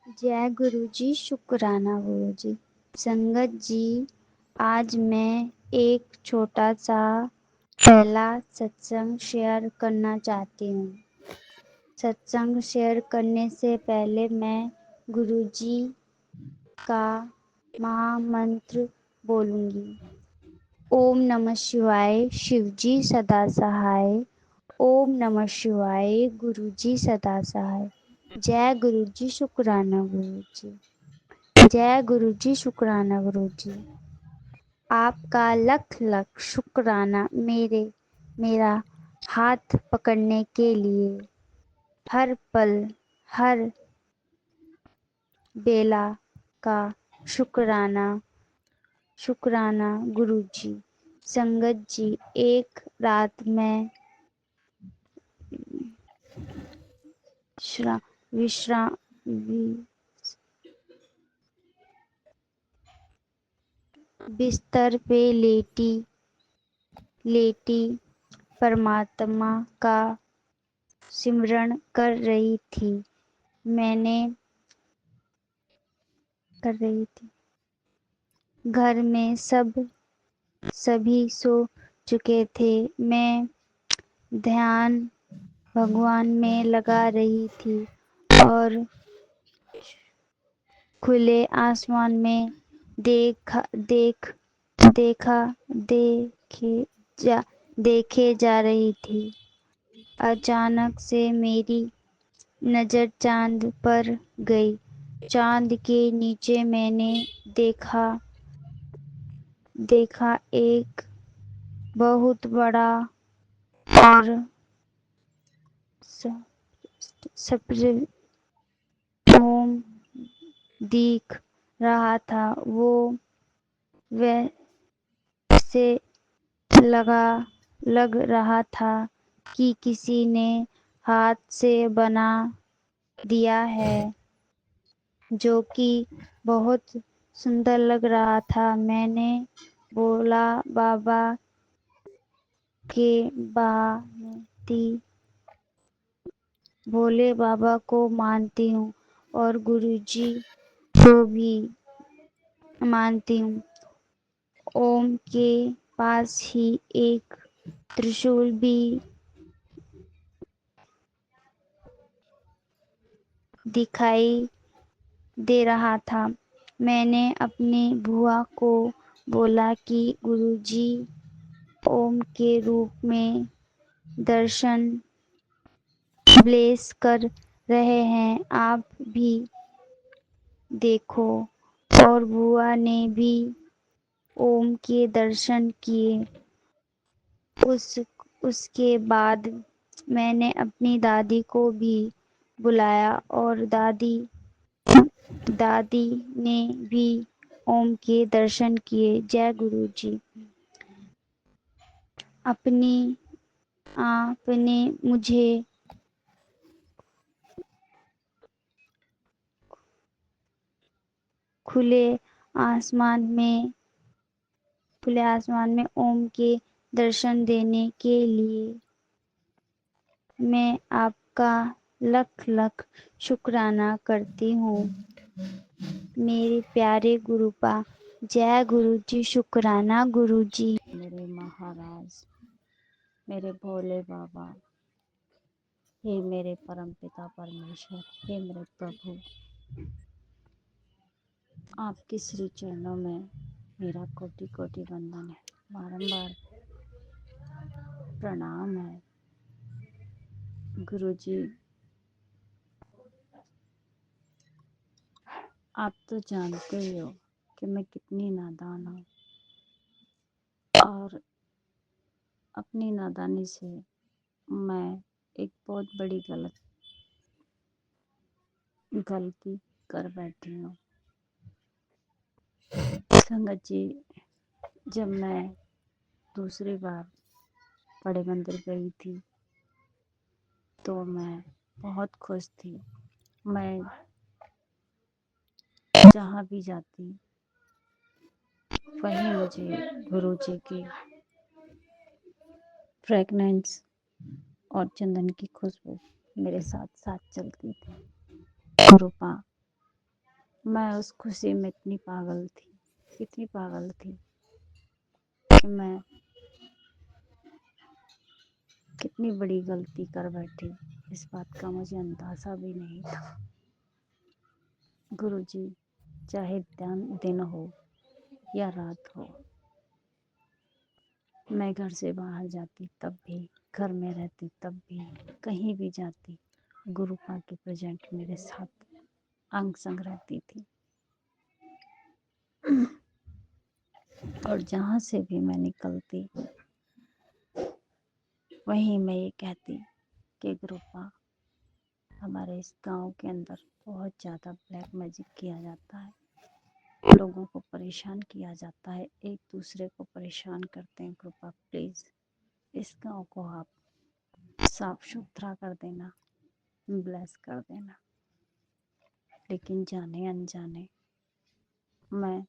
जय गुरु जी, शुक्राना गुरु जी। संगत जी, आज मैं एक छोटा सा पहला सत्संग शेयर करना चाहती हूँ। सत्संग शेयर करने से पहले मैं गुरु जी का महामंत्र बोलूँगी। ओम नमः शिवाय, शिव जी सदा सहाय। ओम नमः शिवाय, गुरु जी सदा सहाय। जय गुरु जी, शुक्राना गुरु जी। जय गुरु जी, शुक्राना गुरु जी। आपका लख लख शुक्राना मेरा हाथ पकड़ने के लिए। हर पल हर बेला का शुक्राना गुरु जी। संगत जी, एक रात में विश्राम बिस्तर पे लेटी परमात्मा का सिमरण कर रही थी। घर में सभी सो चुके थे। मैं ध्यान भगवान में लगा रही थी और खुले आसमान में देखा देखा देखे जा रही थी। अचानक से मेरी नजर चांद पर गई। चांद के नीचे मैंने देखा एक बहुत बड़ा और सप्र ओम दिख रहा था। वो वैसे लग रहा था कि किसी ने हाथ से बना दिया है, जो कि बहुत सुंदर लग रहा था। मैंने बोला, बाबा के बानती भोले बाबा को मानती हूँ और गुरुजी को भी मानती हूँ। ओम के पास ही एक त्रिशूल भी दिखाई दे रहा था। मैंने अपनी बुआ को बोला कि गुरुजी ओम के रूप में दर्शन ब्लेस कर रहे हैं, आप भी देखो। और बुआ ने भी ओम के दर्शन किए। उसके बाद मैंने अपनी दादी को भी बुलाया और दादी ने भी ओम के दर्शन किए। जय गुरु जी। आपने मुझे खुले आसमान में ओम के दर्शन देने के लिए मैं आपका लख लख शुक्राना करती हूँ, मेरे प्यारे गुरुपा। जय गुरु जी, शुक्राना गुरु जी। मेरे महाराज, मेरे भोले बाबा, हे मेरे परम पिता परमेश्वर, हे मेरे प्रभु, आपके श्री चरणों में मेरा कोटि कोटि वंदन है, बारंबार प्रणाम है। गुरुजी, आप तो जानते ही हो कि मैं कितनी नादान हूँ और अपनी नादानी से मैं एक बहुत बड़ी गलती कर बैठी हूँ। संगत जी, जब मैं दूसरी बार बड़े मंदिर गई थी तो मैं बहुत खुश थी। मैं जहाँ भी जाती वहीं मुझे गुरुजी की फ्रेगनेंस और चंदन की खुशबू मेरे साथ साथ चलती थी। कृपा मैं उस खुशी में इतनी पागल थी कि मैं कितनी बड़ी गलती कर बैठी, इस बात का मुझे अंदाज़ा भी नहीं था। गुरुजी, चाहे दिन हो या रात हो, मैं घर से बाहर जाती तब भी, घर में रहती तब भी, कहीं भी जाती, गुरुपा की प्रेजेंट मेरे साथ अंग संग रहती थी। और जहाँ से भी मैं निकलती वहीं मैं ये कहती कि गुरुपा, हमारे इस गांव के अंदर बहुत ज़्यादा ब्लैक मैजिक किया जाता है, लोगों को परेशान किया जाता है, एक दूसरे को परेशान करते हैं। कृपा प्लीज़ इस गांव को आप साफ सुथरा कर देना, ब्लेस कर देना। लेकिन जाने अनजाने मैं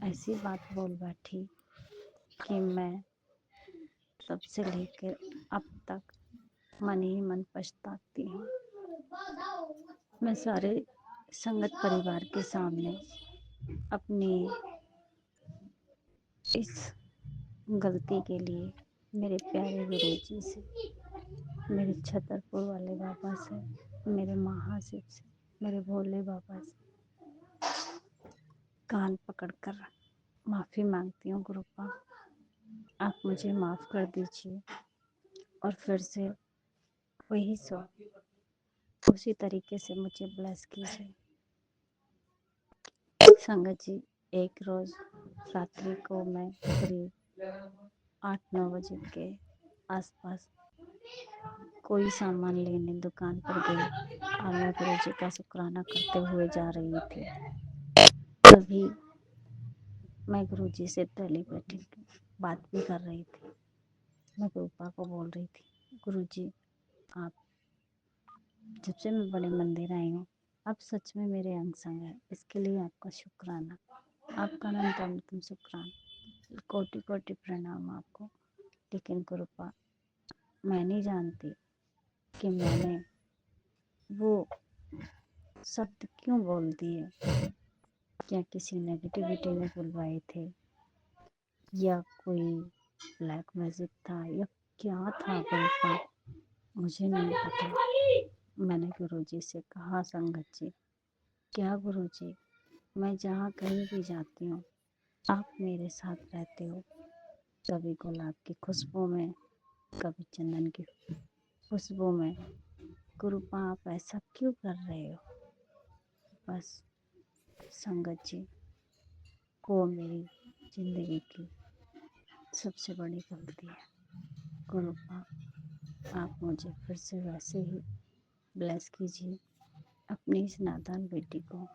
ऐसी बात बोल बैठी कि मैं तब से लेकर अब तक मन ही मन पछताती हूँ। मैं सारे संगत परिवार के सामने अपनी इस गलती के लिए मेरे प्यारे गुरुजी से, मेरे छतरपुर वाले बाबा से, मेरे महाशिव से, मेरे भोले बाबा से कान पकड़कर माफ़ी मांगती हूँ। गुरुपा, आप मुझे माफ़ कर दीजिए और फिर से वही उसी तरीके से मुझे ब्लेस कीजिए। संगत जी, एक रोज़ रात्रि को मैं करीब 8-9 बजे के आसपास कोई सामान लेने दुकान पर गई और मैं गुरु जी का शुक्राना करते हुए जा रही थी। तभी मैं गुरु जी से टेलीपैथी बात भी कर रही थी। मैं गुरुपा को बोल रही थी, गुरु जी, आप जब से मैं बड़े मंदिर आई हूँ, आप सच में मेरे अंग संग हैं, इसके लिए आपका शुक्राना, आपका अनंत शुक्राना, कोटि कोटि प्रणाम आपको। लेकिन गुरुपा, मैं नहीं जानती कि मैंने वो शब्द क्यों बोल दिए। क्या किसी नेगेटिविटी ने बुलवाए थे या कोई ब्लैक मैजिक था या क्या था गुरुपा, मुझे नहीं पता। मैंने गुरुजी से कहा, संगत जी, क्या गुरुजी, मैं जहाँ कहीं भी जाती हूँ आप मेरे साथ रहते हो, कभी गुलाब की खुशबू में, कभी चंदन की खुशबू में। गुरुपा, आप ऐसा क्यों कर रहे हो? बस संगत जी को मेरी ज़िंदगी की सबसे बड़ी गलती है। गुरुपा, आप मुझे फिर से वैसे ही ब्लेस कीजिए। अपनी इस नादान बेटी को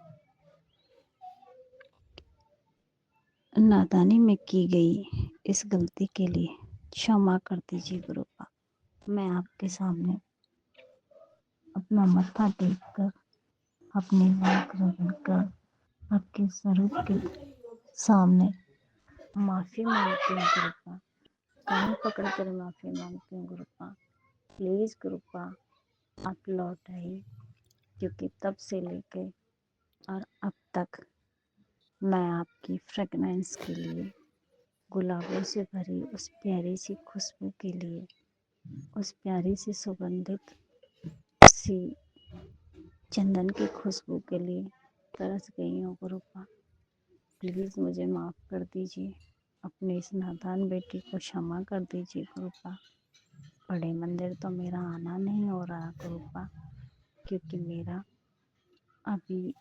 नादानी में की गई इस गलती के लिए क्षमा कर दीजिए गुरुपा। मैं आपके सामने अपना मत्था टेक कर, अपनी नाक रगड़कर आपके स्वरूप के सामने माफ़ी मांगती हूँ गुरुपा। कान पकड़ कर माफ़ी मांगती हूँ गुरुपा। प्लीज़ गुरुपा, आप लौट आइए, क्योंकि तब से लेके और अब तक मैं आपकी फ्रेगनेंस के लिए, गुलाबों से भरी उस प्यारी सी खुशबू के लिए, उस प्यारी सी सुगंधित सी चंदन की खुशबू के लिए तरस गई हूँ गुरुपा। प्लीज़ मुझे माफ़ कर दीजिए, अपनी इस नादान बेटी को क्षमा कर दीजिए गुरुपा। बड़े मंदिर तो मेरा आना नहीं हो रहा गुरुपा, क्योंकि मेरा अभी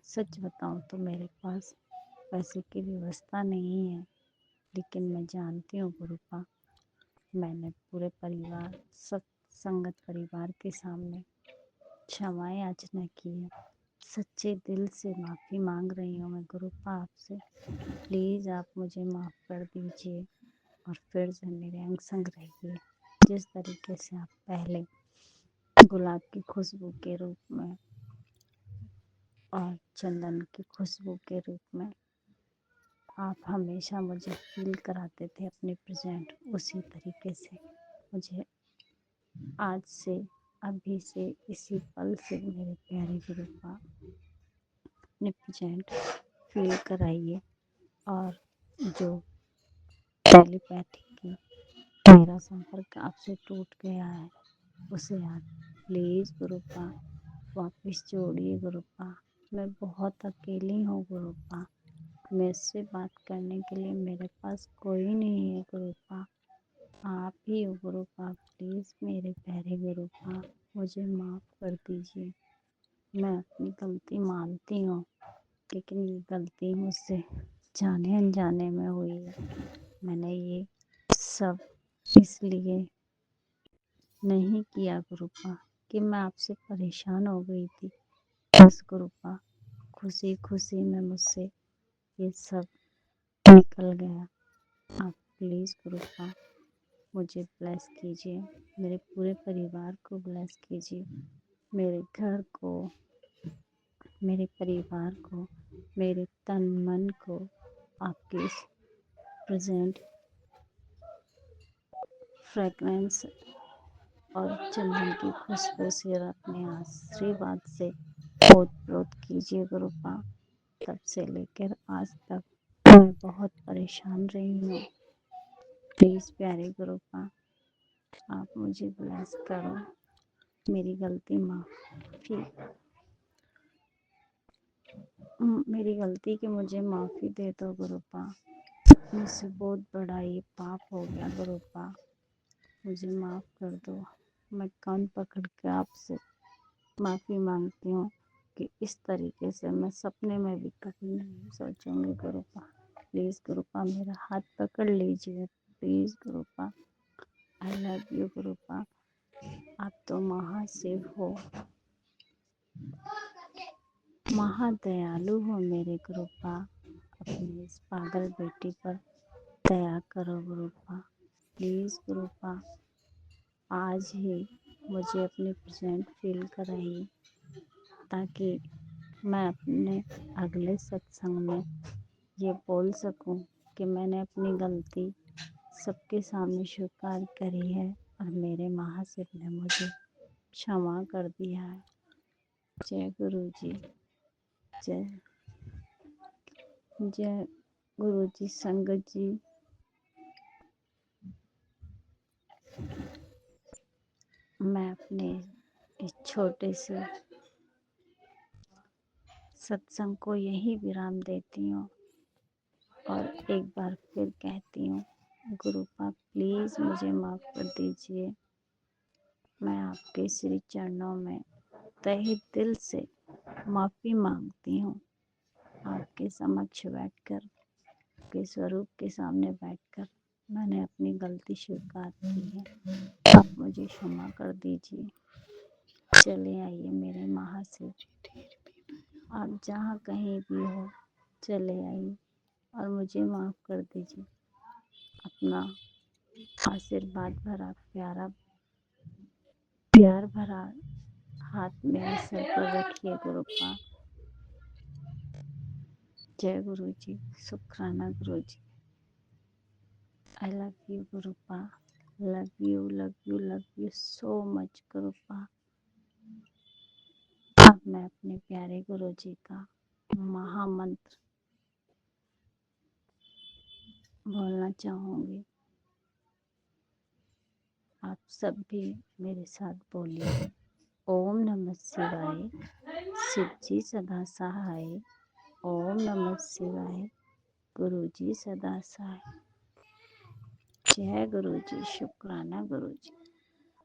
सच बताऊँ तो मेरे पास पैसे की व्यवस्था नहीं है। लेकिन मैं जानती हूँ गुरुपा, मैंने पूरे परिवार, संगत परिवार के सामने क्षमा याचना की है। सच्चे दिल से माफ़ी मांग रही हूँ मैं गुरुपा आपसे। प्लीज़ आप मुझे माफ़ कर दीजिए और फिर से मेरे अंग संग रहिए, जिस तरीके से आप पहले गुलाब की खुशबू के रूप में और चंदन की खुशबू के रूप में आप हमेशा मुझे फील कराते थे अपने प्रेजेंट, उसी तरीके से मुझे आज से अभी से इसी पल से मेरे प्यारे गुरुपा अपने प्रेजेंट फील कराइए और जो टेलीपैथी की मेरा संपर्क आपसे टूट गया है उसे आप प्लीज़ गुरुपा वापस जोड़िए गुरुपा। मैं बहुत अकेली हूँ गुरुपा, मुझसे बात करने के लिए मेरे पास कोई नहीं है गुरुपा, आप ही हो गुरुपा। प्लीज़ मेरे प्यारे गुरुपा मुझे माफ़ कर दीजिए। मैं अपनी गलती मानती हूँ, लेकिन ये गलती मुझसे जाने अनजाने में हुई है। मैंने ये सब इसलिए नहीं किया गुरुपा कि मैं आपसे परेशान हो गई थी। बस गुरुपा खुशी खुशी में मुझसे ये सब निकल गया। आप प्लीज़ गुरुपा मुझे ब्लेस कीजिए, मेरे पूरे परिवार को ब्लेस कीजिए, मेरे घर को, मेरे परिवार को, मेरे तन मन को आपके इस प्रेजेंट फ्रेगरेंस और चंदन की खुशबू से और अपने आशीर्वाद से ओत-प्रोत कीजिए गुरुपा। तब से लेकर आज तक मैं बहुत परेशान रही हूँ। प्लीज़ प्यारे गुरुपा आप मुझे ब्लेस करो, मेरी गलती मेरी गलती की मुझे माफ़ी दे दो गुरुपा। मुझसे बहुत बड़ा ये पाप हो गया गुरुपा, मुझे माफ़ कर दो। मैं कान पकड़ के आपसे माफ़ी मांगती हूँ कि इस तरीके से मैं सपने में भी कभी नहीं सोचूंगी गुरुपा। प्लीज़ गुरुपा मेरा हाथ पकड़ लीजिए, please Gurupa. I love you Gurupa. आप तो महाशिव हो, महादयालु हो मेरे गुरुपा। अपनी इस पागल बेटी पर दया करो गुरुपा। प्लीज़ गुरुपा आज ही मुझे अपनी प्रेजेंट फील कराइए ताकि मैं अपने अगले सत्संग में ये बोल सकूं कि मैंने अपनी गलती सबके सामने स्वीकार करी है और मेरे महाशिव ने मुझे क्षमा कर दिया है। जय गुरु जी, जय जय गुरु जी। संगत जी मैं अपने इस छोटे से सत्संग को यही विराम देती हूँ और एक बार फिर कहती हूँ गुरुपा प्लीज़ मुझे माफ़ कर दीजिए। मैं आपके श्री चरणों में तहे दिल से माफ़ी मांगती हूँ। आपके समक्ष बैठकर, आपके स्वरूप के सामने बैठकर मैंने अपनी गलती स्वीकार की है। आप मुझे क्षमा कर दीजिए। चले आइए मेरे महाशिव, आप जहाँ कहीं भी हो चले आइए और मुझे माफ़ कर दीजिए। अपना आशीर्वाद भरा प्यार भरा हाथ मेरे सर पर रखिए गुरुपा। जय गुरु जी, शुक्राना guru ji. I love you Gurupa, love you love you love you so much Gurupa. अब मैं अपने प्यारे गुरु जी का महामंत्र बोलना चाहूँगी। आप सब भी मेरे साथ बोलिए। ओम नमः शिवाय, शिव जी सदा सहाय। ओम नमः शिवाय, गुरु जी सदा सहाय। जय गुरु जी, शुक्राना गुरु जी।